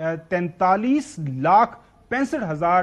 43,65,000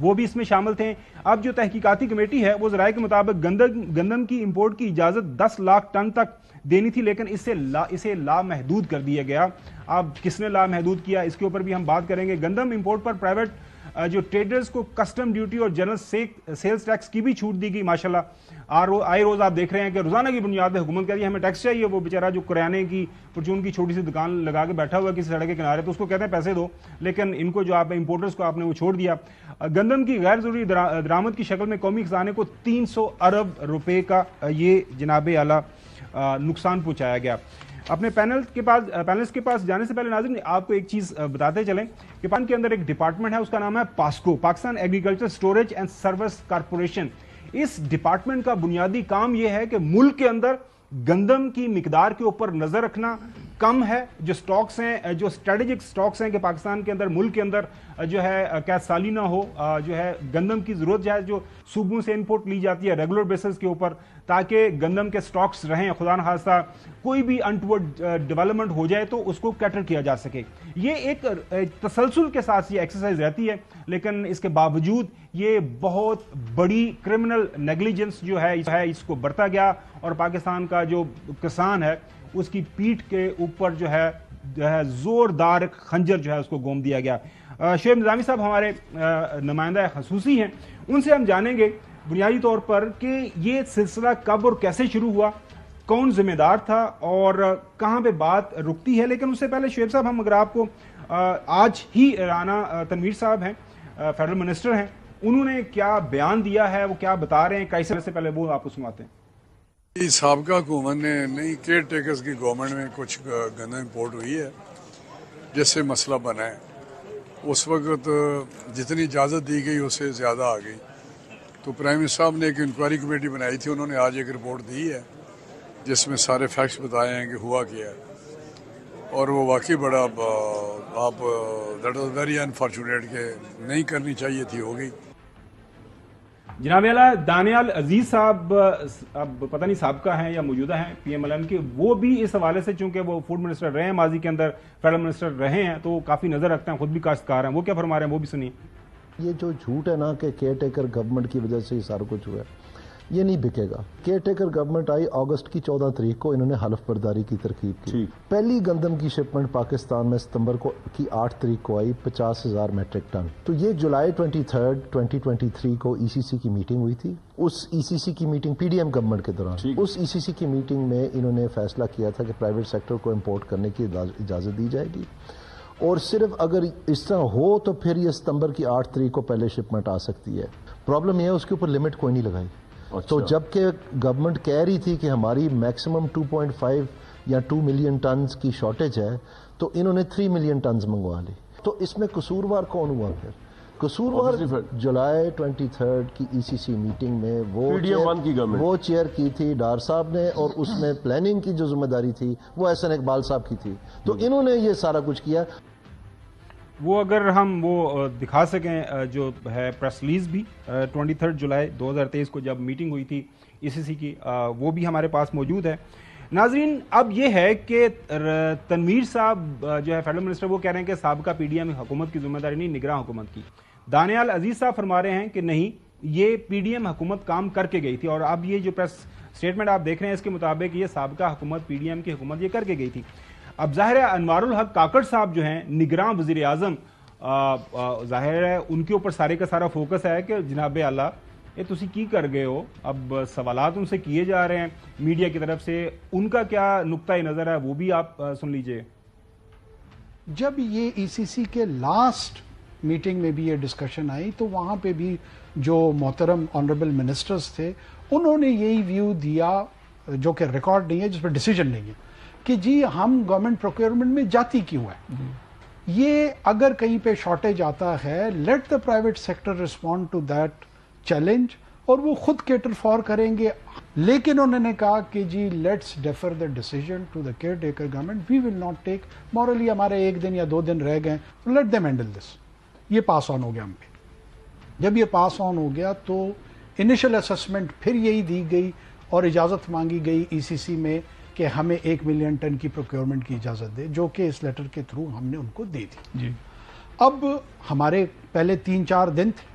وہ بھی اس میں شامل تھے. اب جو تحقیقاتی کمیٹی ہے وہ ذرائع کے مطابق گندم کی امپورٹ کی اجازت 10 لاکھ ٹن تک دینی تھی، لیکن اسے لامحدود کر دیا گیا. اب کس نے لامحدود کیا اس کے اوپر بھی ہم بات کریں گے. گندم امپورٹ پر پرائیویٹ جو ٹریڈرز کو کسٹم ڈیوٹی اور جنرل سیلز ٹیکس کی بھی چھوٹ دی گئی. ماشاءاللہ آئے روز آپ دیکھ رہے ہیں کہ روزانہ کی بنیاد پہ حکومت کہتی ہے ہمیں ٹیکس چاہیے. وہ بیچارہ جو کریانے کی پرچون کی چھوٹی سی دکان لگا کے بیٹھا ہوا ہے کسی سڑک کے کنارے، تو اس کو کہتے ہیں پیسے دو، لیکن ان کو جو آپ امپورٹرز کو آپ نے وہ چھوڑ دیا. گندم کی غیر ضروری درآمد کی شکل میں قومی خزانے کو 300 ارب روپے کا یہ جناب اعلیٰ نقصان پہنچایا گیا. اپنے پینلسٹ کے پاس جانے سے پہلے ناظرین آپ کو ایک چیز بتاتے چلیں کہ پاکستان کے اندر ایک ڈپارٹمنٹ ہے، اس کا نام ہے PASSCO, Pakistan agriculture storage and service corporation. اس ڈپارٹمنٹ کا بنیادی کام یہ ہے کہ ملک کے اندر گندم کی مقدار کے اوپر نظر رکھنا. کم ہے جو سٹاکس ہیں، جو اسٹریٹجک سٹاکس ہیں کہ پاکستان کے اندر ملک کے اندر جو ہے قید سالی نہ ہو، جو ہے گندم کی ضرورت جو ہے جو صوبوں سے انپورٹ لی جاتی ہے ریگولر بیسس کے اوپر، تاکہ گندم کے سٹاکس رہیں، خدا نخواستہ کوئی بھی انٹورڈ ڈیولپمنٹ ہو جائے تو اس کو کیٹر کیا جا سکے. یہ ایک تسلسل کے ساتھ یہ ایکسرسائز رہتی ہے، لیکن اس کے باوجود یہ بہت بڑی کرمنل نیگلیجنس جو ہے اس کو برتا گیا، اور پاکستان کا جو کسان ہے اس کی پیٹھ کے اوپر جو ہے زوردار خنجر جو ہے اس کو گوم دیا گیا. شعیب نظامی صاحب ہمارے نمائندہ خصوصی ہیں، ان سے ہم جانیں گے بنیادی طور پر کہ یہ سلسلہ کب اور کیسے شروع ہوا، کون ذمہ دار تھا اور کہاں پہ بات رکتی ہے. لیکن اس سے پہلے شعیب صاحب ہم اگر آپ کو آج ہی رانا تنویر صاحب ہیں، فیڈرل منسٹر ہیں، انہوں نے کیا بیان دیا ہے، وہ کیا بتا رہے ہیں، کیسے سے پہلے وہ آپ کو سناتے ہیں. سابقہ حکومت نے نئی کیئر ٹیکرز کی گورنمنٹ میں کچھ گندم امپورٹ ہوئی ہے جس سے مسئلہ بنا ہے. اس وقت جتنی اجازت دی گئی اس سے زیادہ آ گئی، تو پرائم منسٹر صاحب نے ایک انکوائری کمیٹی بنائی تھی. انہوں نے آج ایک رپورٹ دی ہے جس میں سارے فیکٹس بتائے ہیں کہ ہوا کیا ہے، اور وہ واقعی بڑا دیٹ واز ویری انفارچونیٹ کہ نہیں کرنی چاہیے تھی، ہو گئی. جناب اعلیٰ دانیال عزیز صاحب اب پتہ نہیں سابقہ ہیں یا موجودہ ہیں پی ایم ایل این کے، وہ بھی اس حوالے سے چونکہ وہ فوڈ منسٹر رہے ہیں ماضی کے اندر، فیڈرل منسٹر رہے ہیں، تو کافی نظر رکھتے ہیں، خود بھی کاشتکار ہیں. وہ کیا فرما رہے ہیں وہ بھی سنیے. یہ جو جھوٹ ہے نا کہ کیئر ٹیکر گورنمنٹ کی وجہ سے یہ سارا کچھ ہوا ہے، یہ نہیں بکے گا. کیئر ٹیکر گورنمنٹ آئی اگست کی 14 تاریخ کو، انہوں نے حلف برداری کی ترکیب کی. پہلی گندم کی شپمنٹ پاکستان میں ستمبر کی 8 تاریخ کو آئی 50,000 میٹرک ٹن. تو یہ جولائی 23 2023 کو ای سی سی کی میٹنگ ہوئی تھی. اس ای سی سی کی meeting P D M government کے دوران، اس ای سی سی کی میٹنگ میں انہوں نے فیصلہ کیا تھا کہ پرائیویٹ سیکٹر کو امپورٹ کرنے کی اجازت دی جائے گی، اور صرف اگر اس طرح ہو تو پھر یہ ستمبر کی 8 تاریخ کو پہلے شپمنٹ آ سکتی ہے. پرابلم یہ ہے اس کے اوپر لمٹ کوئی نہیں لگائی. تو جبکہ گورنمنٹ کہہ رہی تھی کہ ہماری میکسیمم 2.5 یا 2 ملین ٹنز کی شارٹیج ہے، تو انہوں نے 3 ملین ٹنز منگوا لی. تو اس میں قصوروار کون ہوا؟ پھر قصوروار جولائی 23 کی ای سی سی میٹنگ میں وہ چیئر کی تھی ڈار صاحب نے، اور اس میں پلاننگ کی جو ذمہ داری تھی وہ احسن اقبال صاحب کی تھی. تو انہوں نے یہ سارا کچھ کیا. وہ اگر ہم وہ دکھا سکیں جو ہے پریس ریلیز بھی 23 جولائی 2023 کو جب میٹنگ ہوئی تھی ای سی سی کی، وہ بھی ہمارے پاس موجود ہے. ناظرین اب یہ ہے کہ تنویر صاحب جو ہے فیڈرل منسٹر، وہ کہہ رہے ہیں کہ سابقہ پی ڈی ایم حکومت کی ذمہ داری نہیں، نگراں حکومت کی. دانیال عزیز صاحب فرما رہے ہیں کہ نہیں، یہ پی ڈی ایم حکومت کام کر کے گئی تھی. اور اب یہ جو پریس سٹیٹمنٹ آپ دیکھ رہے ہیں اس کے مطابق یہ سابقہ حکومت پی ڈی ایم کی حکومت یہ کر کے گئی تھی. اب ظاہر ہے انوار الحق کاکڑ صاحب جو ہیں نگراں وزیر اعظم، ظاہر ہے ان کے اوپر سارے کا سارا فوکس ہے کہ جناب اعلیٰ یہ تسی کی کر گئے ہو. اب سوالات ان سے کیے جا رہے ہیں میڈیا کی طرف سے، ان کا کیا نقطۂ نظر ہے وہ بھی آپ سن لیجئے. جب یہ ای سی سی کے لاسٹ میٹنگ میں بھی یہ ڈسکشن آئی تو وہاں پہ بھی جو محترم آنریبل منسٹرز تھے انہوں نے یہی ویو دیا، جو کہ ریکارڈ نہیں ہے، جس پہ ڈیسیجن نہیں ہے، کہ جی ہم گورنمنٹ پروکیورمنٹ میں جاتی کیوں ہے. یہ اگر کہیں پہ شارٹیج آتا ہے، let the private sector respond to that challenge, اور وہ خود کیٹر فار کریں گے. لیکن انہوں نے کہا کہ جی let's defer the decision to the caretaker government, we will not take morally, ہمارے 1 دن یا 2 دن رہ گئے، لیٹ دیم ہینڈل دس. یہ پاس آن ہو گیا ہم پہ. جب یہ پاس آن ہو گیا تو انیشل اسسمنٹ پھر یہی دی گئی اور اجازت مانگی گئی ای سی سی میں کہ ہمیں 1 ملین ٹن کی پروکیورمنٹ کی اجازت دے، جو کہ اس لیٹر کے تھرو ہم نے ان کو دے دی. اب ہمارے پہلے 3-4 دن تھے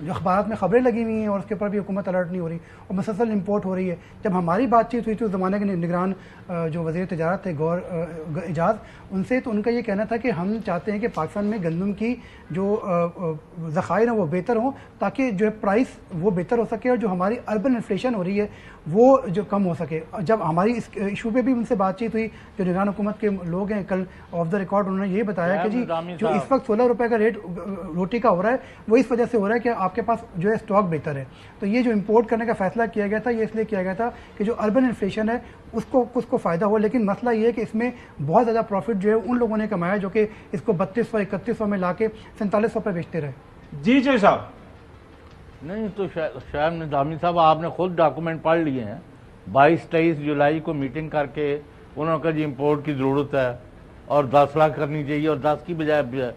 جو اخبارات میں خبریں لگی ہوئی ہیں اور اس کے اوپر بھی حکومت الرٹ نہیں ہو رہی اور مسلسل امپورٹ ہو رہی ہے. جب ہماری بات چیت ہوئی تھی اس زمانے کے نگران جو وزیر تجارت تھے گور اعجاز, ان سے تو ان کا یہ کہنا تھا کہ ہم چاہتے ہیں کہ پاکستان میں گندم کی جو ذخائر ہیں وہ بہتر ہوں تاکہ جو ہے پرائس وہ بہتر ہو سکے اور جو ہماری اربن انفلیشن ہو رہی ہے وہ جو کم ہو سکے. جب ہماری اس ایشو پہ بھی ان سے بات چیت ہوئی, جو نگران حکومت کے لوگ ہیں کل آف دا ریکارڈ انہوں نے یہ بتایا کہ جی جو اس وقت 16 روپے کا ریٹ روٹی کا ہو رہا ہے وہ اس وجہ سے ہو رہا ہے کہ آپ کے پاس جو ہے اسٹاک بہتر ہے. تو یہ جو امپورٹ کرنے کا فیصلہ کیا گیا تھا یہ اس لیے کیا گیا تھا کہ جو اربن انفلیشن ہے اس کو فائدہ ہو, لیکن مسئلہ یہ ہے کہ اس میں بہت زیادہ پروفٹ جو ہے ان لوگوں نے کمایا جو کہ اس کو 3200 3100 میں لا کے 4700 پہ بیچتے رہے. جی صاحب. نہیں تو شاہد نظامی صاحب آپ نے خود ڈاکومنٹ پڑھ لیے ہیں. 22-23 جولائی کو میٹنگ کر کے انہوں نے کہا جی امپورٹ کی ضرورت ہے اور 10 لاکھ کرنی چاہیے اور 10 کی بجائے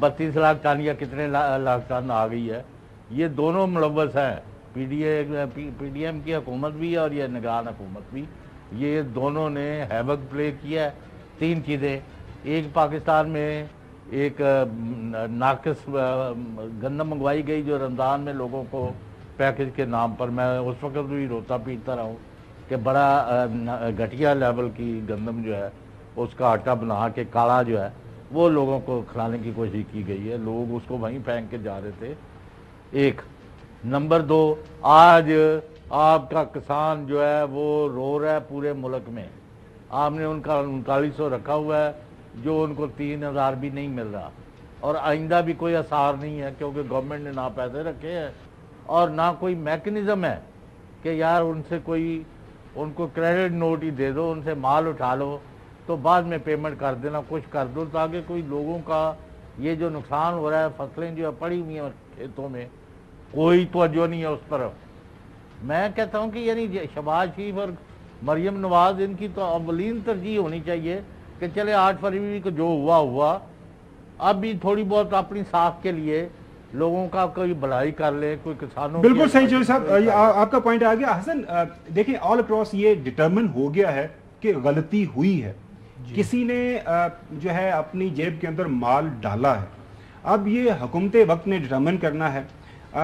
32 لاکھ ٹن یا کتنے لاکھ ٹن آ گئی ہے. یہ دونوں ملوث ہیں, پی ڈی ایم کی حکومت بھی اور یہ نگران حکومت بھی. یہ دونوں نے ہیوک پلے کیا ہے. 3 چیزیں, ایک پاکستان میں ایک ناقص گندم منگوائی گئی جو رمضان میں لوگوں کو پیکج کے نام پر, میں اس وقت بھی روتا پیٹتا رہا ہوں کہ بڑا گھٹیا لیول کی گندم جو ہے اس کا آٹا بنا کے کالا جو ہے وہ لوگوں کو کھلانے کی کوشش کی گئی ہے. لوگ اس کو وہیں پھینک کے جا رہے تھے. ایک نمبر 2, آج آپ کا کسان جو ہے وہ رو رہا ہے پورے ملک میں. آپ نے ان کا 3900 رکھا ہوا ہے جو ان کو 3000 بھی نہیں مل رہا اور آئندہ بھی کوئی آثار نہیں ہے کیونکہ گورنمنٹ نے نہ پیسے رکھے ہیں اور نہ کوئی میکنزم ہے کہ یار ان سے کوئی ان کو کریڈٹ نوٹ ہی دے دو, ان سے مال اٹھا لو تو بعد میں پیمنٹ کر دینا, کچھ کر دو تاکہ کوئی لوگوں کا یہ جو نقصان ہو رہا ہے فصلیں جو پڑی ہوئی ہیں کھیتوں میں کوئی توجہ نہیں ہے اس طرف. میں کہتا ہوں کہ یعنی شہباز شریف اور مریم نواز ان کی تو اولین ترجیح ہونی چاہیے کہ چلے 8 فروری کو جو ہوا اب بھی تھوڑی بہت اپنی ساکھ کے لیے لوگوں کا کوئی بھلائی کر لے, کوئی کسانوں. بالکل صحیح جو صاحب آپ کا پوائنٹ آ گیا. حسن دیکھیں آل اکراس یہ ڈٹرمن ہو گیا ہے کہ غلطی ہوئی ہے, کسی نے جو ہے اپنی جیب کے اندر مال ڈالا ہے. اب یہ حکومت وقت نے ڈٹرمن کرنا ہے.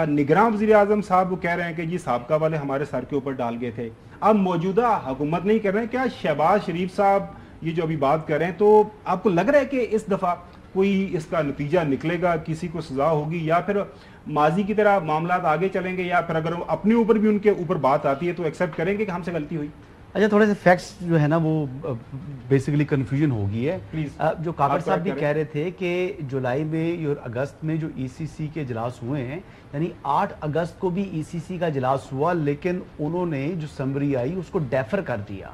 نگراں وزیر اعظم صاحب وہ کہہ رہے ہیں کہ جی سابقہ والے ہمارے سر کے اوپر ڈال گئے تھے. اب موجودہ حکومت نہیں کر رہے ہیں. کیا شہباز شریف صاحب یہ جو ابھی بات کر رہے ہیں تو آپ کو لگ رہا ہے کہ اس دفعہ کوئی اس کا نتیجہ نکلے گا, کسی کو سزا ہوگی, یا پھر ماضی کی طرح معاملات آگے چلیں گے, یا پھر اگر اپنے اوپر بھی ان کے اوپر بات آتی ہے تو ایکسیپٹ کریں گے کہ ہم سے غلطی ہوئی؟ اچھا تھوڑے سے فیکٹس جو ہے نا وہ بیسیکلی کنفیوژن ہو گئی ہے. جو کاکڑ صاحب بھی کہہ رہے تھے کہ جولائی میں اور اگست میں جو ای سی سی کے اجلاس ہوئے ہیں, یعنی 8 اگست کو بھی ای سی سی کا اجلاس ہوا لیکن انہوں نے جو سمری آئی اس کو ڈیفر کر دیا,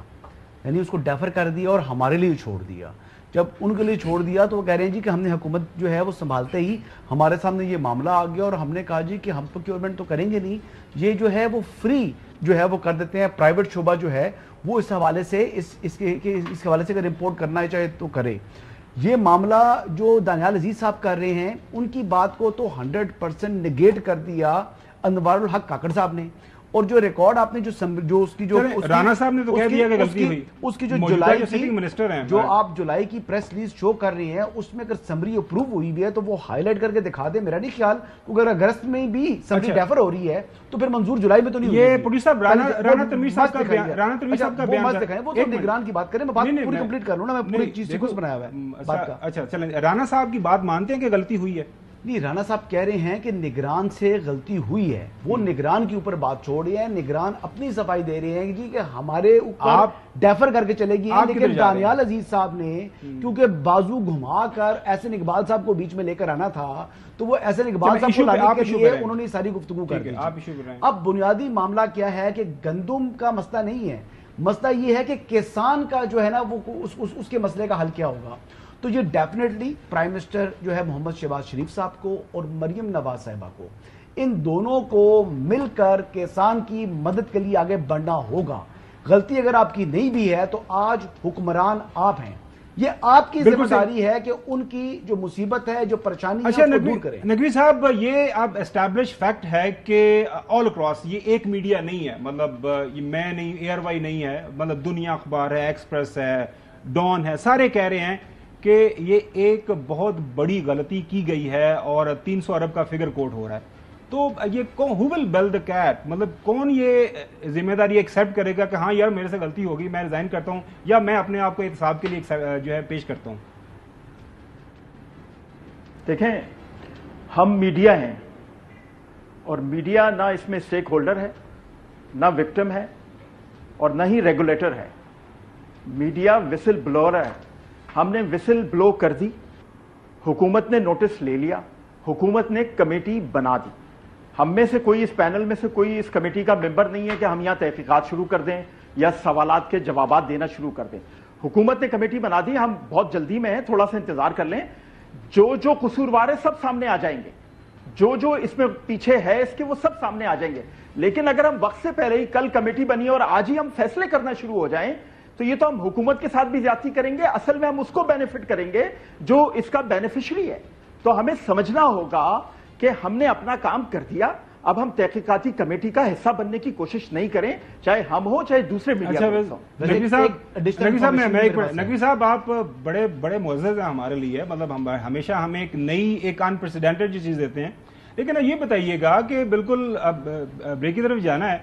یعنی اس کو ڈیفر کر دیا اور ہمارے لیے چھوڑ دیا. جب ان کے لیے چھوڑ دیا تو وہ کہہ رہے ہیں جی کہ ہم نے حکومت جو ہے وہ سنبھالتے ہی ہمارے سامنے یہ معاملہ آ گیا اور ہم نے کہا جی کہ ہم پروکیورمنٹ تو کریں گے نہیں, یہ جو ہے وہ فری جو ہے وہ کر دیتے ہیں. پرائیویٹ شعبہ جو ہے وہ اس حوالے سے اس حوالے سے اگر امپورٹ کرنا ہے چاہے تو کرے. یہ معاملہ جو دانیال عزیز صاحب کر رہے ہیں ان کی بات کو تو 100% نگیٹ کر دیا انوار الحق کاکڑ صاحب نے. اور جو ریکارڈ آپ نے جو اس کی جو رانا صاحب نے تو کہہ دیا کہ غلطی ہوئی, اس کی جو جولائی کی جو آپ جولائی کی پریس ریلیز شو کر رہے ہیں اس میں اگر سمری اپروو ہوئی بھی ہے تو وہ ہائی لائٹ کر کے دکھا دیں. میرا نہیں خیال اگر اگست میں بھی سمری ڈیفر ہو رہی ہے تو پھر منظور جولائی میں تو نہیں. یہ پروڈیوسر رانا تنویر صاحب کا بیان مت دکھائیں, وہ تو نگران کی بات کریں. میں بات پوری کمپلیٹ کر لوں نا, میں پوری چیز سیکوینس بنایا ہوا ہے بات کا. اچھا چلیں, رانا صاحب کی بات مانتے ہیں کہ غلطی ہوئی ہے؟ نہیں, رانا صاحب کہہ رہے ہیں کہ نگران سے غلطی ہوئی ہے, وہ نگران کے اوپر بات چھوڑ رہے ہیں. نگران اپنی صفائی دے رہے ہیں جی کہ ہمارے اوپر ڈیفر کر کے چلے گی. لیکن دانیال عزیز صاحب نے کیونکہ بازو گھما کر احسن اقبال صاحب کو بیچ میں لے کر آنا تھا تو وہ احسن اقبال صاحب کو لانے کے لیے انہوں نے ساری گفتگو کر دی. اب بنیادی معاملہ کیا ہے کہ گندم کا مسئلہ نہیں ہے, مسئلہ یہ ہے کہ کسان کا جو ہے نا وہ اس کے مسئلے کا حل کیا ہوگا. تو یہ ڈیفینیٹلی پرائم منسٹر جو ہے محمد شہباز شریف صاحب کو اور مریم نواز صاحبہ کو, ان دونوں کو مل کر کسان کی مدد کے لیے آگے بڑھنا ہوگا. غلطی اگر آپ کی نہیں بھی ہے تو آج حکمران آپ ہیں, یہ آپ کی ذمہ داری ہے کہ ان کی جو مصیبت ہے جو پریشانی ہے اس کو دور کریں. نقوی صاحب, یہ اب اسٹیبلش فیکٹ ہے کہ آل اکراس یہ ایک میڈیا نہیں ہے, مطلب میں نہیں, ایئر وائی نہیں ہے, مطلب دنیا اخبار ہے, ایکسپریس ہے, ڈان ہے, سارے کہہ رہے ہیں کہ یہ ایک بہت بڑی غلطی کی گئی ہے اور 300 ارب کا فگر کوٹ ہو رہا ہے. تو یہ ہو ول بیل دا کیٹ، مطلب کون یہ ذمہ داری ایکسیپٹ کرے گا کہ ہاں یار میرے سے غلطی ہوگی، میں ریزائن کرتا ہوں، یا میں اپنے آپ کو احتساب کے لیے جو ہے پیش کرتا ہوں؟ دیکھیں، ہم میڈیا ہیں، اور میڈیا نہ اس میں اسٹیک ہولڈر ہے، نہ وکٹم ہے، اور نہ ہی ریگولیٹر ہے۔ میڈیا وسل بلور ہے۔ ہم نے وسل بلو کر دی، حکومت نے نوٹس لے لیا، حکومت نے کمیٹی بنا دی۔ ہم میں سے کوئی، اس پینل میں سے کوئی اس کمیٹی کا ممبر نہیں ہے کہ ہم یہاں تحقیقات شروع کر دیں یا سوالات کے جوابات دینا شروع کر دیں۔ حکومت نے کمیٹی بنا دی، ہم بہت جلدی میں ہیں، تھوڑا سا انتظار کر لیں، جو قصوروار ہے سب سامنے آ جائیں گے، جو اس میں پیچھے ہے اس کے وہ سب سامنے آ جائیں گے۔ لیکن اگر ہم وقت سے پہلے ہی، کل کمیٹی بنی اور آج ہی ہم فیصلے کرنا شروع ہو جائیں تو یہ تو ہم حکومت کے ساتھ بھی زیادتی کریں گے، اصل میں ہم اس کو بینیفٹ کریں گے جو اس کا بینیفیشری ہے۔ تو ہمیں سمجھنا ہوگا کہ ہم نے اپنا کام کر دیا، اب ہم تحقیقاتی کمیٹی کا حصہ بننے کی کوشش نہیں کریں، چاہے ہم ہوں چاہے دوسرے میڈیا ہوں۔ نقوی صاحب، آپ بڑے معزز ہیں ہمارے لیے، مطلب ہمیشہ ہمیں ایک نئی، ایک انپریسیڈنٹڈ چیز دیتے ہیں، لیکن یہ بتائیے گا کہ بالکل اب بریک کی طرف جانا ہے،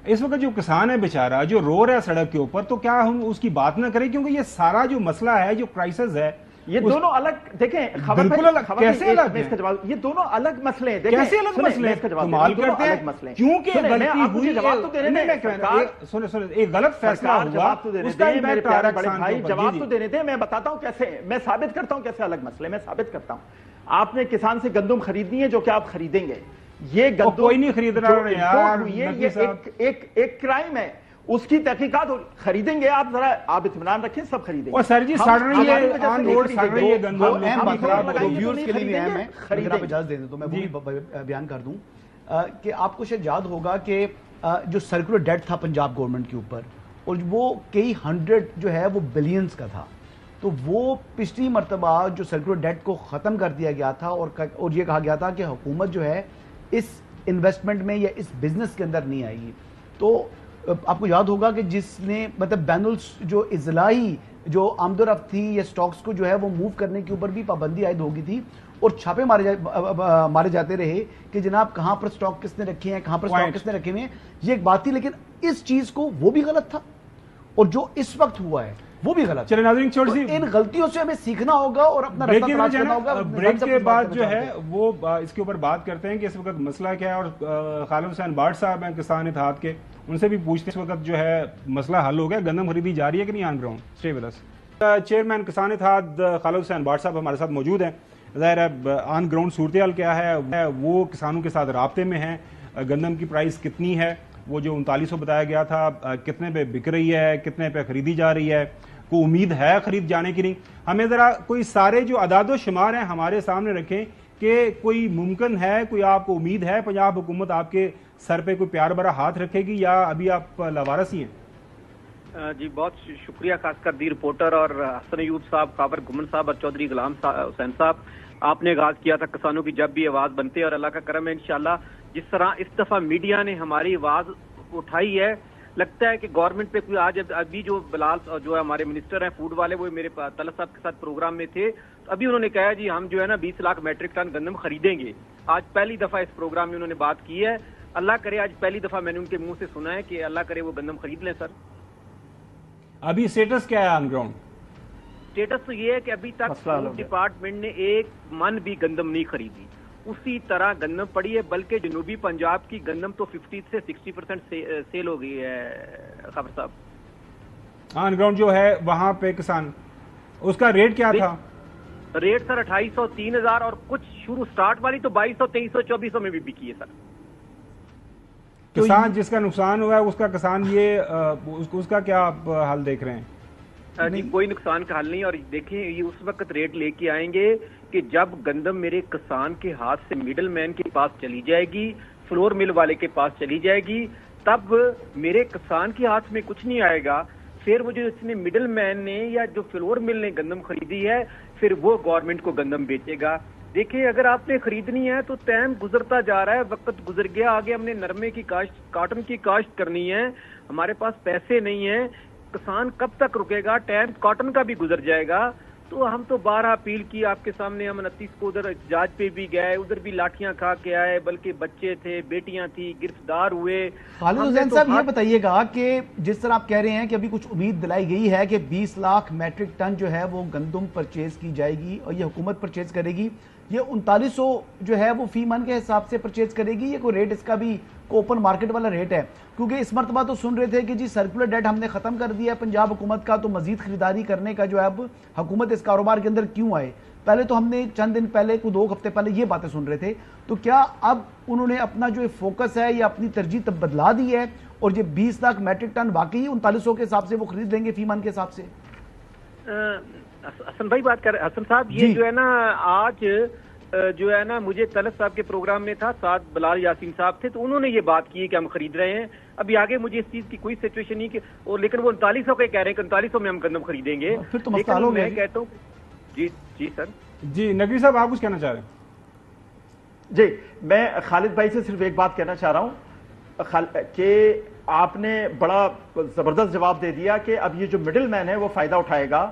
اس وقت جو کسان ہے بیچارہ جو رو رہا ہے سڑک کے اوپر، تو کیا ہم اس کی بات نہ کریں؟ کیونکہ یہ سارا جو مسئلہ ہے، جو کرائسس ہے، یہ دونوں الگ، دیکھیں بالکل الگ، کیسے الگ ہیں؟ یہ دونوں الگ مسئلے ہیں، کیسے الگ مسئلے ہیں؟ کمال کرتے ہیں، کیونکہ غلطی ہوئی، جواب تو دینے دیں، سنیں، ایک غلط فیصلہ ہوا، اس کا امپیکٹ آ رہا ہے کسان کے اوپر۔ جواب تو دینے دیں، میں بتاتا ہوں کیسے، میں ثابت کرتا ہوں کیسے الگ مسئلے، میں ثابت کرتا ہوں۔ آپ نے کسان سے گندم خریدنی ہے جو کہ آپ خریدیں گے، یہ گندم کوئی نہیں خرید رہا یار، یہ ایک کرائم ہے، اس کی تحقیقات خریدیں گے آپ، ذرا آپ اطمینان رکھیں، سب خریدیں گے۔ اور سر جی سڑ رہی ہے آن روڈ، سڑ رہی ہے گندم، ویورز کے لیے بھی اہم ہے، اگر آپ اجازت دیں تو میں وہ بھی بیان کر دوں کہ آپ کو شاید یاد ہوگا کہ جو سرکولر ڈیٹ تھا پنجاب گورنمنٹ کے اوپر، اور وہ کئی ہنڈریڈ جو ہے وہ بلینز کا تھا، تو وہ پچھلی مرتبہ جو سرکولر ڈیٹ کو ختم کر دیا گیا تھا، اور یہ کہا گیا تھا کہ حکومت جو ہے اس انویسٹمنٹ میں یا اس بزنس کے اندر نہیں آئی۔ تو آپ کو یاد ہوگا کہ جس نے مطلب بین جو اضلاعی جو آمد و رفت تھی یا سٹاکس کو جو ہے وہ موو کرنے کے اوپر بھی پابندی عائد ہوگی تھی، اور چھاپے مارے جاتے رہے کہ جناب کہاں پر سٹاک کس نے رکھے ہیں، کہاں پر سٹاک کس نے رکھے ہوئے ہیں، یہ ایک بات تھی۔ لیکن اس چیز کو وہ بھی غلط تھا، اور جو اس وقت ہوا ہے وہ بھی غلط۔ چلے ناظرین، چھوڑ سی ان غلطیوں سے ہمیں سیکھنا ہوگا اور اپنا رستہ تلاش کرنا ہوگا۔ بریک کے بعد جو ہے وہ اس کے اوپر بات کرتے ہیں کہ اس وقت مسئلہ کیا ہے، اور خالد حسین بٹ صاحب ہیں کسان اتحاد کے، ان سے بھی پوچھتے ہیں اس وقت جو ہے مسئلہ حل ہو گیا، گندم خریدی جا رہی ہے کہ نہیں on ground? Stay with us. Chairman Kissan Ittehad Khalid Hussain but صاحب ہمارے ساتھ موجود ہیں۔ ظاہر ہے آن گراؤنڈ صورتحال کیا ہے، وہ کسانوں کے ساتھ رابطے میں ہیں، گندم کی پرائس کتنی ہے، وہ جو 3900 بتایا گیا تھا، کتنے پہ بک رہی ہے، کتنے پہ خریدی جا رہی ہے، کوئی امید ہے خرید جانے کی نہیں؟ ہمیں ذرا کوئی سارے جو اعداد و شمار ہیں ہمارے سامنے رکھیں کہ کوئی ممکن ہے، کوئی آپ کو امید ہے پنجاب حکومت آپ کے سر پہ کوئی پیار بھرا ہاتھ رکھے گی، یا ابھی آپ لاوارث ہی ہیں؟ جی بہت شکریہ، خاص کر دی رپورٹر اور حسن ایوب صاحب، خاور گمن صاحب اور چودھری غلام حسین صاحب، آپ نے آغاز کیا تھا کسانوں کی جب بھی آواز بنتے، اور اللہ کا کرم ہے انشاءاللہ جس طرح اس دفعہ میڈیا نے ہماری آواز اٹھائی ہے، لگتا ہے کہ گورنمنٹ پہ کوئی آج ابھی جو بلال جو ہے ہمارے منسٹر ہیں فوڈ والے، وہ میرے طلعت صاحب کے ساتھ پروگرام میں تھے، تو ابھی انہوں نے کہا جی ہم جو ہے نا 20 لاکھ میٹرک ٹن گندم خریدیں گے۔ آج پہلی دفعہ اس پروگرام میں انہوں نے بات کی ہے، اللہ کرے آج پہلی دفعہ میں نے ان کے منہ سے سنا ہے کہ اللہ کرے وہ گندم خرید لیں۔ سر ابھی سٹیٹس کیا ہے آن گراؤنڈ؟ سٹیٹس تو یہ ہے کہ ابھی تک فوڈ ڈپارٹمنٹ نے ایک من بھی گندم نہیں خریدی، اسی طرح گندم پڑی ہے، بلکہ جنوبی پنجاب کی گندم تو 50 سے 60% سیل ہو گئی ہے۔ خبر صاحب آن گراؤنڈ جو ہے وہاں پہ کسان، اس کا ریٹ کیا تھا؟ ریٹ سر 2800 3000 اور کچھ شروع سٹارٹ والی تو 2200 2300 2400 میں بھی بکی ہے سر۔ کسان جس کا نقصان ہوا ہے اس کا کسان یہ اس کا کیا آپ حل دیکھ رہے ہیں؟ جی کوئی نقصان کا حل نہیں، اور دیکھیں یہ اس وقت ریٹ لے کے آئیں گے کہ جب گندم میرے کسان کے ہاتھ سے مڈل مین کے پاس چلی جائے گی، فلور مل والے کے پاس چلی جائے گی، تب میرے کسان کے ہاتھ میں کچھ نہیں آئے گا، پھر وہ جو اس نے مڈل مین نے یا جو فلور مل نے گندم خریدی ہے پھر وہ گورنمنٹ کو گندم بیچے گا۔ دیکھیں اگر آپ نے خریدنی ہے تو ٹائم گزرتا جا رہا ہے، وقت گزر گیا، آگے ہم نے نرمے کی کاشت، کاٹن کی کاشت کرنی ہے، ہمارے پاس پیسے نہیں ہیں، کسان کب تک رکے گا؟ ٹائم کاٹن کا بھی گزر جائے گا، تو ہم تو 12 اپیل کی آپ کے سامنے، ہم 29 کو ادھر احتجاج پہ بھی گئے، ادھر بھی لاٹھیاں کھا کے آئے، بلکہ بچے تھے، بیٹیاں تھی، گرفتار ہوئے. خالد حسین صاحب یہ بتائیے گا کہ جس طرح آپ کہہ رہے ہیں کہ ابھی کچھ امید دلائی گئی ہے کہ 20 لاکھ میٹرک ٹن جو ہے وہ گندم پرچیز کی جائے گی اور یہ حکومت پرچیز کرے گی، یہ 3900 جو ہے وہ فی من کے حساب سے پرچیز کرے گی، یہ کوئی ریٹ اس کا بھی اوپن مارکیٹ والا ریٹ ہے؟ کیونکہ اس مرتبہ تو سن رہے تھے کہ جی سرکولر ڈیٹ ہم نے ختم کر دیا ہے پنجاب حکومت کا، تو مزید خریداری کرنے کا جو ہے اب حکومت اس کاروبار کے اندر کیوں آئے؟ پہلے تو ہم نے چند دن پہلے کو 2 ہفتے پہلے یہ باتیں سن رہے تھے، تو کیا اب انہوں نے اپنا جو فوکس ہے یا اپنی ترجیح تب بدلا دی ہے اور یہ 20 لاکھ میٹرک ٹن واقعی 3900 کے حساب سے وہ خرید لیں گے فی من کے حساب سے؟ حسن بھائی بات کر رہے ہیں. حسن صاحب یہ جو ہے نا آج جو ہے نا مجھے طلعت صاحب کے پروگرام میں تھا، ساتھ بلال یاسین صاحب تھے، تو انہوں نے یہ بات کی کہ ہم خرید رہے ہیں. ابھی آگے مجھے اس چیز کی کوئی سچویشن نہیں کہ لیکن وہ 3900 کے کہہ رہے ہیں کہ 3900 میں ہم گندم خریدیں گے. لیکن میں کہتا ہوں جی سر. جی نقوی صاحب آپ کچھ کہنا چاہ رہے ہیں؟ جی میں خالد بھائی سے صرف ایک بات کہنا چاہ رہا ہوں کہ آپ نے بڑا زبردست جواب دے دیا کہ اب یہ جو مڈل مین ہے وہ فائدہ اٹھائے گا.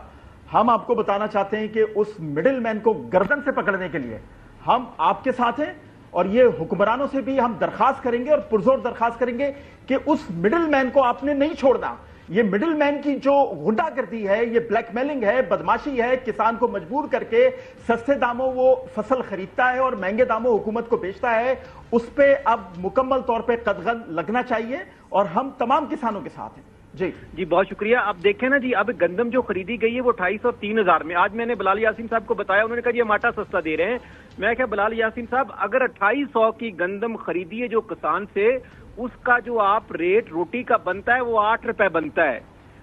ہم آپ کو بتانا چاہتے ہیں کہ اس مڈل مین کو گردن سے پکڑنے کے لیے ہم آپ کے ساتھ ہیں، اور یہ حکمرانوں سے بھی ہم درخواست کریں گے اور پرزور درخواست کریں گے کہ اس مڈل مین کو آپ نے نہیں چھوڑنا. یہ مڈل مین کی جو غنڈہ گردی ہے، یہ بلیک میلنگ ہے، بدماشی ہے، کسان کو مجبور کر کے سستے داموں وہ فصل خریدتا ہے اور مہنگے داموں حکومت کو بیچتا ہے، اس پہ اب مکمل طور پہ قدغن لگنا چاہیے اور ہم تمام کسانوں کے ساتھ ہیں. جی بہت شکریہ. اب دیکھیں نا جی، اب گندم جو خریدی گئی ہے وہ 2800 اور 3000 میں. آج میں نے بلال یاسین صاحب کو بتایا، انہوں نے کہا یہ ہم آٹا سستا دے رہے ہیں. میں کہا بلال یاسین صاحب اگر 2800 کی گندم خریدی ہے جو کسان سے، اس کا جو آپ ریٹ روٹی کا بنتا ہے وہ 8 روپے بنتا ہے.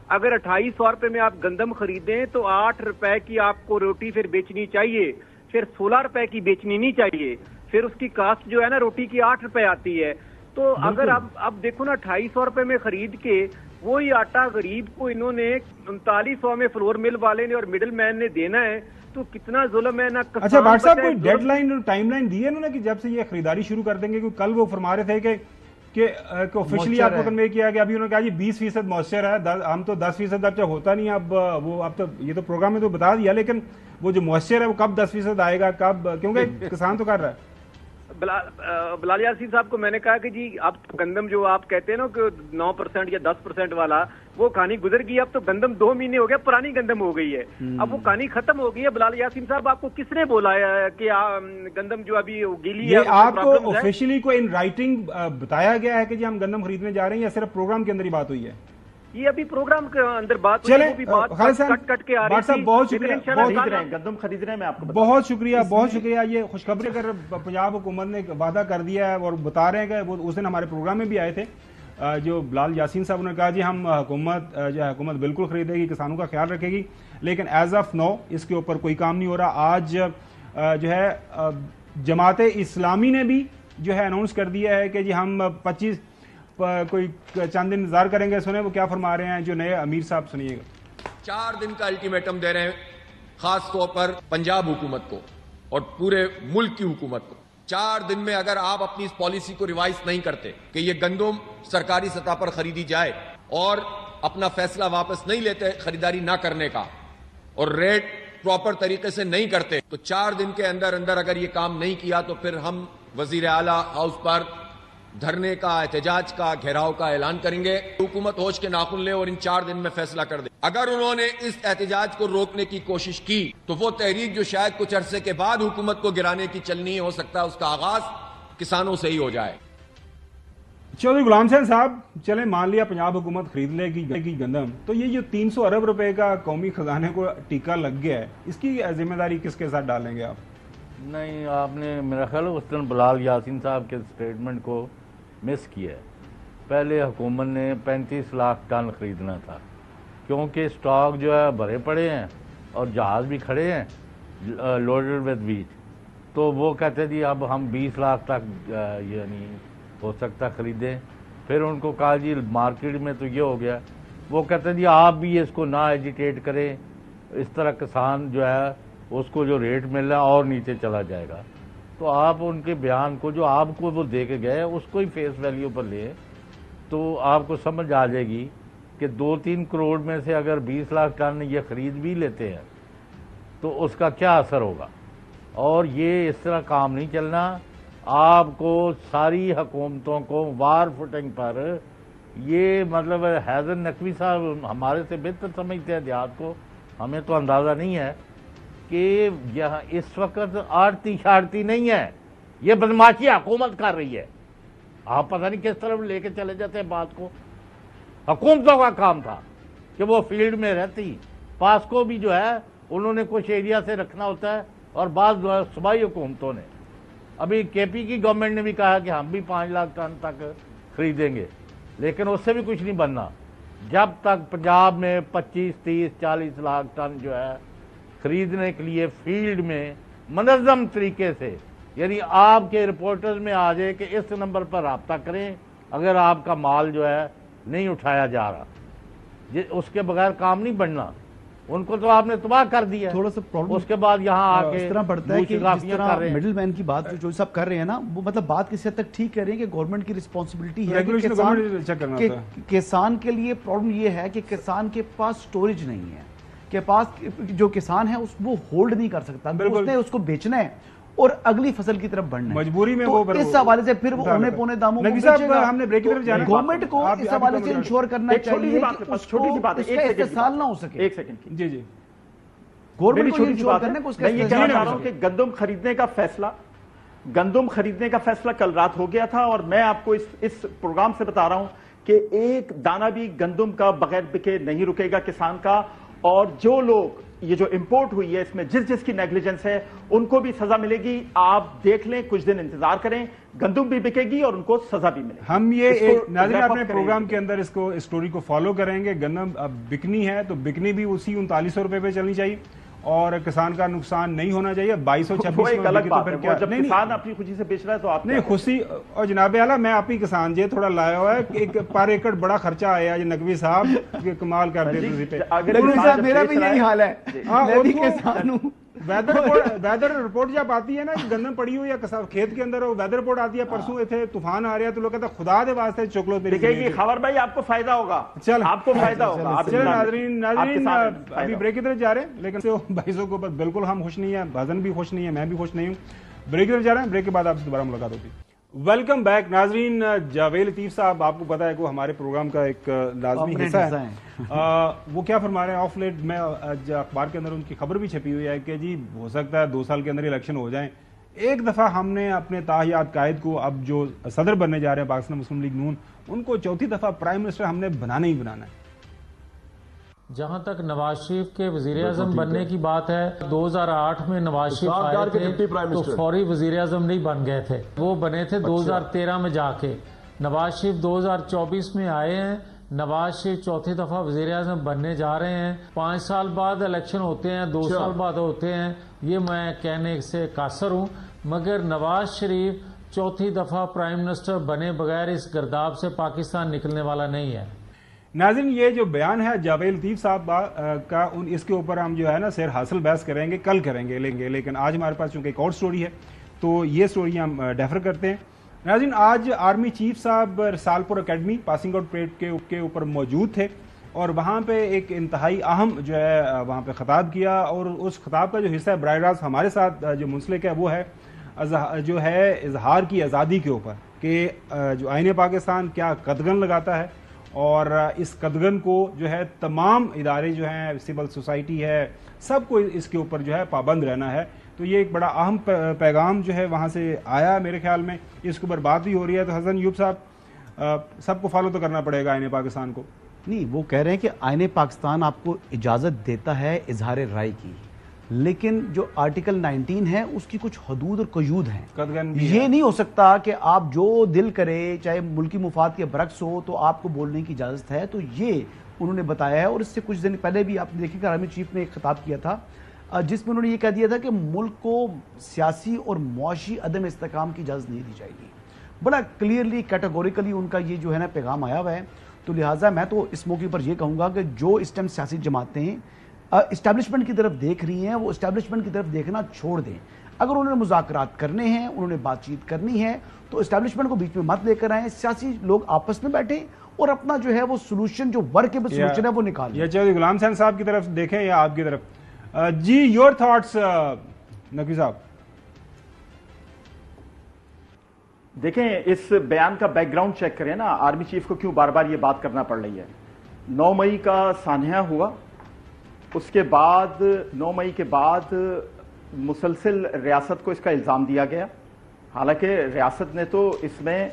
اگر 2800 روپے میں آپ گندم خریدیں تو 8 روپے کی آپ کو روٹی پھر بیچنی چاہیے، پھر 16 روپے کی بیچنی نہیں چاہیے، پھر اس کی کاسٹ جو ہے نا روٹی کی 8 روپے آتی ہے. تو اگر اب دیکھو نا 2800 روپے میں خرید کے وہی آٹا غریب کو انہوں نے 3900 میں فلور مل والے نے اور مڈل مین نے دینا ہے، تو کتنا ظلم ہے نا. اچھا بھٹ صاحب کوئی ڈیڈ لائن ٹائم لائن دی ہے انہوں نے کہ جب سے یہ خریداری شروع کر دیں گے؟ کیونکہ کل وہ فرما رہے تھے کہ آفیشلی آپ کو کنوے کیا گیا، ابھی انہوں نے کہا جی 20% موئسچر ہے، ہم تو 10% اب جب ہوتا نہیں، اب تو یہ تو پروگرام میں تو بتا دیا، لیکن وہ جو موئسچر ہے وہ کب 10% آئے گا، کب؟ کیونکہ کسان تو کر رہا ہے. بلال یاسین صاحب کو میں نے کہا کہ جی اب گندم جو آپ کہتے ہیں نا کہ 9% یا 10% والا، وہ کہانی گزر گئی. اب تو گندم 2 مہینے ہو گیا، پرانی گندم ہو گئی ہے، اب وہ کہانی ختم ہو گئی ہے. بلال یاسین صاحب آپ کو کس نے بولا ہے کہ گندم جو ابھی گیلی ہے آپ کو آفیشلی کو ان رائٹنگ بتایا گیا ہے کہ جی ہم گندم خریدنے جا رہے ہیں، یا صرف پروگرام کے اندر ہی بات ہوئی ہے؟ یہ ابھی پروگرام کے اندر بات ہوئی ہے، وہ بھی بات کٹ کے آ رہی تھی. بہت شکریہ، گندم خرید رہے ہیں، میں آپ کو بہت شکریہ، بہت شکریہ. یہ خوشخبری اگر پنجاب حکومت نے وعدہ کر دیا ہے اور بتا رہے ہیں کہ وہ اس دن ہمارے پروگرام میں بھی آئے تھے، جو بلال یاسین صاحب نے کہا جی ہم حکومت بالکل خریدے گی، کسانوں کا خیال رکھے گی، لیکن ایز آف نو اس کے اوپر کوئی کام نہیں ہو رہا. آج جو ہے جماعت اسلامی نے بھی جو ہے اناؤنس کر دیا ہے کہ جی ہم 25 کوئی چند دن انتظار کریں گے. سنیں وہ کیا فرما رہے ہیں جو نئے امیر صاحب، سنیے گا. 4 دن کا الٹیمیٹم دے رہے ہیں، خاص طور پر پنجاب حکومت کو اور پورے ملک کی حکومت کو. 4 دن میں اگر آپ اپنی اس پالیسی کو ریوائز نہیں کرتے کہ یہ گندم سرکاری سطح پر خریدی جائے اور اپنا فیصلہ واپس نہیں لیتے خریداری نہ کرنے کا اور ریٹ پراپر طریقے سے نہیں کرتے، تو 4 دن کے اندر اگر یہ کام نہیں کیا تو پھر ہم وزیر اعلیٰ ہاؤس پر دھرنے کا، احتجاج کا، گھیراؤ کا اعلان کریں گے. حکومت ہوش کے ناخن لے اور ان 4 دن میں فیصلہ کر دے. اگر انہوں نے اس احتجاج کو روکنے کی کوشش کی تو وہ تحریک جو شاید کچھ عرصے کے بعد حکومت کو گرانے کی چلنی ہو سکتا ہے، اس کا آغاز کسانوں سے ہی ہو جائے. چودھری غلام حسین صاحب، چلیں مان لیا پنجاب حکومت خرید لے گی گندم، تو یہ جو 300 ارب روپے کا قومی خزانے کو ٹیکہ لگ گیا ہے، اس کی ذمہ داری کس کے ساتھ ڈالیں گے آپ؟ نہیں، آپ نے میرا خیال ہے اس دن بلال یاسین صاحب کے اسٹیٹمنٹ کو مس کیا ہے. پہلے حکومت نے 35 لاکھ ٹن خریدنا تھا، کیونکہ سٹاک جو ہے بھرے پڑے ہیں اور جہاز بھی کھڑے ہیں لوڈڈ ود ویٹ، تو وہ کہتے جی اب ہم 20 لاکھ تک یعنی ہو سکتا خریدیں. پھر ان کو کہا جی مارکیٹ میں تو یہ ہو گیا، وہ کہتے جی آپ بھی اس کو نہ ایجیٹیٹ کریں، اس طرح کسان جو ہے اس کو جو ریٹ مل رہا ہے اور نیچے چلا جائے گا. تو آپ ان کے بیان کو جو آپ کو وہ دے کے گئے اس کو ہی فیس ویلیو پر لیں تو آپ کو سمجھ آ جائے گی کہ 2-3 کروڑ میں سے اگر 20 لاکھ ٹن یہ خرید بھی لیتے ہیں تو اس کا کیا اثر ہوگا. اور یہ اس طرح کام نہیں چلنا. آپ کو ساری حکومتوں کو وار فوٹنگ پر یہ مطلب حیدر نقوی صاحب ہمارے سے بہتر سمجھتے ہیں دیہات کو, ہمیں تو اندازہ نہیں ہے کہ یہاں اس وقت آڑتی شارتی نہیں ہے, یہ بدماشی حکومت کر رہی ہے. آپ پتہ نہیں کس طرف لے کے چلے جاتے ہیں بات کو. حکومتوں کا کام تھا کہ وہ فیلڈ میں رہتی. پاس کو بھی جو ہے انہوں نے کچھ ایریا سے رکھنا ہوتا ہے, اور بعض صوبائی حکومتوں نے, ابھی کے پی کی گورنمنٹ نے بھی کہا کہ ہم بھی 5 لاکھ ٹن تک خریدیں گے, لیکن اس سے بھی کچھ نہیں بننا جب تک پنجاب میں 25, 30, 40 لاکھ ٹن جو ہے خریدنے کے لیے فیلڈ میں منظم طریقے سے, یعنی آپ کے رپورٹرز میں آ جائے کہ اس نمبر پر رابطہ کریں اگر آپ کا مال جو ہے نہیں اٹھایا جا رہا, اس کے بغیر کام نہیں بننا. ان کو تو آپ نے تباہ کر دیا. تھوڑا سا پرابلم اس کے بعد یہاں آ کے اس طرح بڑھتا ہے کہ جس طرح مڈل مین کی بات جو سب کر رہے ہیں نا, وہ مطلب بات کسی حد تک ٹھیک کر رہے ہیں کہ گورنمنٹ کی رسپانسبلٹی ہے کہ کسان کے لیے پرابلم یہ ہے کہ کسان کے پاس سٹوریج نہیں ہے, کہ پاس جو کسان ہے وہ ہولڈ نہیں کر سکتا, اس نے اس کو بیچنا ہے اور اگلی فصل کی طرف بڑھنا ہے مجبوری میں. تو اس حوالے سے پھر وہ اونے پونے داموں کو بیچے گا. ہم نے بریک کی طرف جانا ہے. گورنمنٹ کو اس حوالے سے انشور کرنا چاہیے کہ اس کو اس کا استحصال نہ ہو سکے. ایک سیکنڈ کی. جی گورنمنٹ کو انشور کرنے کو اس کا میں یہ کہنا چاہ رہا ہوں کہ گندم خریدنے کا فیصلہ کل رات ہو گیا تھا, اور میں آپ کو اس پروگرام سے بتا رہا ہوں کہ ایک دانہ بھی گندم کا بغیر بکے نہیں رکے گا کسان کا. اور جو لوگ یہ جو امپورٹ ہوئی ہے اس میں جس کی نیگلیجنس ہے ان کو بھی سزا ملے گی. آپ دیکھ لیں, کچھ دن انتظار کریں, گندم بھی بکے گی اور ان کو سزا بھی ملے گی. ہم یہ ناظرین اپنے پروگرام کے اندر اس سٹوری کو فالو کریں گے. گندم اب بکنی ہے تو بکنی بھی اسی 3900 روپے پہ چلنی چاہیے, اور کسان کا نقصان نہیں ہونا چاہیے. 2226 جب کسان اپنی خوشی سے بیچ رہا ہے تو آپ نہیں خوشی. اور جناب اعلیٰ میں آپ ہی کسان جی تھوڑا لایا ہوا ہے, ایک پر ایکڑ بڑا خرچہ آیا جی نقوی صاحب کمال کر دے. میرا بھی یہی حال ہے, میں بھی کسان ہوں. ویدر رپورٹ جب آتی ہے نا گندم پڑی ہوئی ہے کھیت کے اندر, ویدر رپورٹ آتی ہے پرسوں تھے طوفان آ رہا ہے تو لوگ کہتے ہیں خدا دے واسطے چوکلو خبر بھائی آپ کو فائدہ ہوگا. چل آپ کو فائدہ ہوگا. ناظرین ابھی بریک کی طرف جا رہے ہیں, لیکن بھائیوں کو بالکل ہم خوش نہیں ہیں, بھازن بھی خوش نہیں ہے, میں بھی خوش نہیں ہوں. بریک کی طرف جا رہے ہیں, بریک کے بعد آپ سے دوبارہ ملاقات ہوتی. ویلکم بیک ناظرین. جاوید لطیف صاحب آپ کو پتا ہے کہ وہ ہمارے پروگرام کا ایک لازمی حصہ ہے. وہ کیا فرما رہے ہیں, آف لیٹ میں اخبار کے اندر ان کی خبر بھی چھپی ہوئی ہے کہ جی ہو سکتا ہے 2 سال کے اندر الیکشن ہو جائیں. ایک دفعہ ہم نے اپنے تاحیات قائد کو, اب جو صدر بننے جا رہے ہیں پاکستان مسلم لیگ نون, ان کو 4تھی دفعہ پرائم منسٹر ہم نے بنانا ہی بنانا ہے. جہاں تک نواز شریف کے وزیر اعظم بننے کی بات ہے, 2008 میں نواز شریف آئے تھے تو فوری وزیر اعظم نہیں بن گئے تھے, وہ بنے تھے 2013 میں جا کے. نواز شریف 2024 میں آئے ہیں, نواز شریف 4تھی دفعہ وزیر اعظم بننے جا رہے ہیں. 5 سال بعد الیکشن ہوتے ہیں, 2 سال بعد ہوتے ہیں, یہ میں کہنے سے قاصر ہوں, مگر نواز شریف 4تھی دفعہ پرائم منسٹر بنے بغیر اس گرداب سے پاکستان نکلنے والا نہیں ہے. ناظرین یہ جو بیان ہے جاوید لطیف صاحب کا, اس کے اوپر ہم جو ہے نا سیر حاصل بحث کریں گے, کل کریں گے لیکن آج ہمارے پاس چونکہ ایک اور سٹوری ہے تو یہ سٹوری ہم ڈیفر کرتے ہیں. ناظرین آج آرمی چیف صاحب Risalpur academy passing out parade کے اوپر موجود تھے, اور وہاں پہ ایک انتہائی اہم جو ہے وہاں پہ خطاب کیا, اور اس خطاب کا جو حصہ ہے براہ راست ہمارے ساتھ جو منسلک ہے وہ ہے جو ہے اظہار کی آزادی کے اوپر, کہ جو آئین پاکستان کیا قدغن لگاتا ہے, اور اس قدغن کو جو ہے تمام ادارے جو ہیں, سول سوسائٹی ہے, سب کو اس کے اوپر جو ہے پابند رہنا ہے. تو یہ ایک بڑا اہم پیغام جو ہے وہاں سے آیا میرے خیال میں, اس کے اوپر بات بھی ہو رہی ہے. تو حسن ایوب صاحب سب کو فالو تو کرنا پڑے گا آئین پاکستان کو. نہیں, وہ کہہ رہے ہیں کہ آئین پاکستان آپ کو اجازت دیتا ہے اظہار رائے کی, لیکن جو آرٹیکل 19 ہے اس کی کچھ حدود اور قیود ہیں. یہ نہیں ہو سکتا کہ آپ جو دل کرے, چاہے ملکی مفاد کے برعکس ہو, تو آپ کو بولنے کی اجازت ہے. تو یہ انہوں نے بتایا ہے, اور اس سے کچھ دن پہلے بھی آپ نے دیکھیں کہ آرمی چیف نے ایک خطاب کیا تھا جس میں انہوں نے یہ کہہ دیا تھا کہ ملک کو سیاسی اور معاشی عدم استحکام کی اجازت نہیں دی جائے گی. بڑا کلیئرلی کیٹیگوریکلی ان کا یہ جو ہے نا پیغام آیا ہوا ہے. تو لہٰذا میں تو اس موقع پر یہ کہوں گا کہ جو اس ٹائم سیاسی جماعتیں اسٹیبلشمنٹ کی طرف دیکھ رہی ہیں, وہ اسٹیبلشمنٹ کی طرف دیکھنا چھوڑ دیں. اگر انہوں نے مذاکرات کرنے ہیں, انہوں نے بات چیت کرنی ہے, تو اسٹیبلشمنٹ کو بیچ میں مت لے کر آئیں. سیاسی لوگ آپس میں بیٹھیں اور اپنا جو ہے وہ سولوشن, جو ورکیبل سولوشن ہے وہ نکالیں. یا چاہے غلام حسین صاحب کی طرف دیکھیں یا آپ کی طرف, جی یور تھاٹس نقوی صاحب. دیکھیں اس بیان کا بیک گراؤنڈ چیک کریں نا, آرمی چیف کو کیوں بار بار یہ بات کرنا پڑ رہی ہے. 9 مئی کا سانحہ ہوا, اس کے بعد 9 مئی کے بعد مسلسل ریاست کو اس کا الزام دیا گیا, حالانکہ ریاست نے تو اس میں